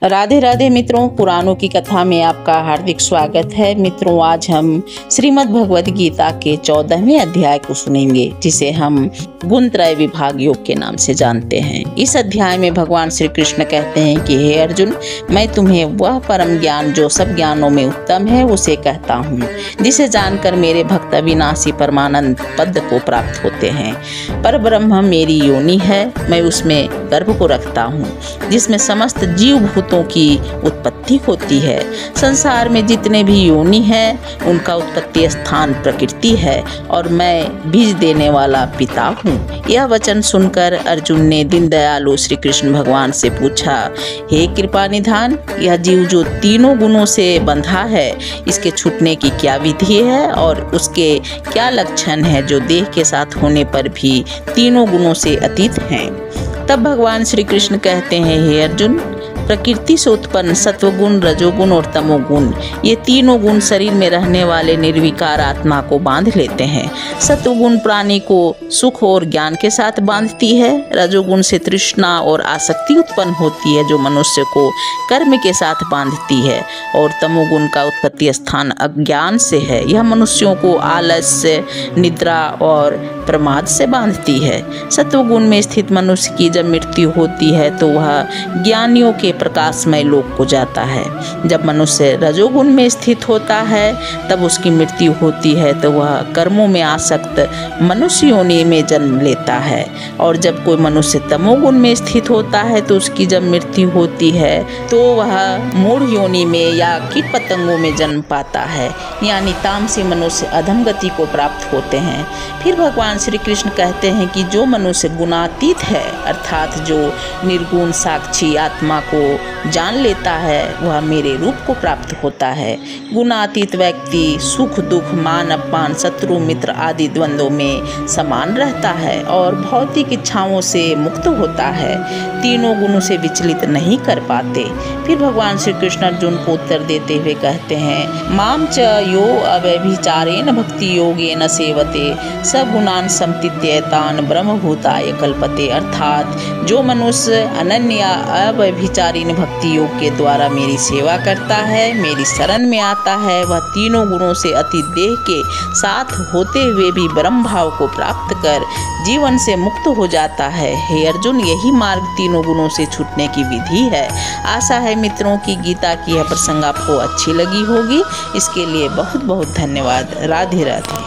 राधे राधे मित्रों, पुराणों की कथा में आपका हार्दिक स्वागत है। मित्रों, आज हम श्रीमद् भगवद गीता के 14वें अध्याय को सुनेंगे, जिसे हम गुणत्रय विभाग योग के नाम से जानते हैं। इस अध्याय में भगवान श्री कृष्ण कहते हैं कि हे अर्जुन, मैं तुम्हें वह परम ज्ञान जो सब ज्ञानों में उत्तम है उसे कहता हूँ, जिसे जानकर मेरे भक्त अविनाशी परमानंद पद को प्राप्त होते हैं। पर ब्रह्म मेरी योनि है, मैं उसमें गर्भ को रखता हूँ, जिसमें समस्त जीव भूतों की उत्पत्ति होती है। संसार में जितने भी योनि हैं उनका उत्पत्ति स्थान प्रकृति है, और मैं बीज देने वाला पिता हूँ। यह वचन सुनकर अर्जुन ने दीन दयालु श्री कृष्ण भगवान से पूछा, हे कृपा निधान, यह जीव जो तीनों गुणों से बंधा है, इसके छूटने की क्या विधि है और उसके क्या लक्षण है, जो देह के साथ होने पर भी तीनों गुणों से अतीत हैं। तब भगवान श्री कृष्ण कहते हैं, हे अर्जुन, प्रकृति से उत्पन्न सत्वगुण, रजोगुण और तमोगुण, ये तीनों गुण शरीर में रहने वाले निर्विकार आत्मा को बांध लेते हैं। सत्वगुण प्राणी को सुख और ज्ञान के साथ बांधती है। रजोगुण से तृष्णा और आसक्ति उत्पन्न होती है, जो मनुष्य को कर्म के साथ बांधती है। और तमोगुण का उत्पत्ति स्थान अज्ञान से है। यह मनुष्यों को आलस्य, निद्रा और प्रमाद से बांधती है। सत्वगुण में स्थित मनुष्य की जब मृत्यु होती है तो वह ज्ञानियों के प्रकाशमय लोक को जाता है। जब मनुष्य रजोगुण में स्थित होता है तब उसकी मृत्यु होती है तो वह कर्मों में आसक्त मनुष्य योनि में जन्म लेता है। और जब कोई मनुष्य तमोगुण में स्थित होता है तो उसकी जब मृत्यु होती है तो वह मूढ़ योनि में या कीट पतंगों में जन्म पाता है, यानी तामसी मनुष्य अधम गति को प्राप्त होते हैं। फिर भगवान श्री कृष्ण कहते हैं कि जो मनुष्य गुणातीत है, अर्थात जो निर्गुण साक्षी आत्मा को जान लेता है, वह मेरे रूप को प्राप्त होता है। गुणातीत व्यक्ति सुख दुख, मान अपमान, शत्रु मित्र आदि द्वंद्वों में समान रहता है और भौतिक इच्छाओं से मुक्त होता है। तीनों गुणों से विचलित नहीं कर पाते। फिर भगवान श्री कृष्ण अर्जुन को उत्तर देते हुए कहते हैं, माम च यो अव्यभिचारेण भक्ति योगेन सेवते सगुणान समतीत्येतान ब्रह्मभूताय कल्पते। अर्थात जो मनुष्य अनन्य अव्यभिचारिणी भक्ति योग के द्वारा मेरी सेवा करता है, मेरी शरण में आता है, वह तीनों गुणों से अति देह के साथ होते हुए भी ब्रह्म भाव को प्राप्त कर जीवन से मुक्त हो जाता है। हे अर्जुन, यही मार्ग तीनों गुणों से छूटने की विधि है। आशा है मित्रों की गीता की यह प्रसंग आपको अच्छी लगी होगी। इसके लिए बहुत बहुत धन्यवाद। राधे राधे।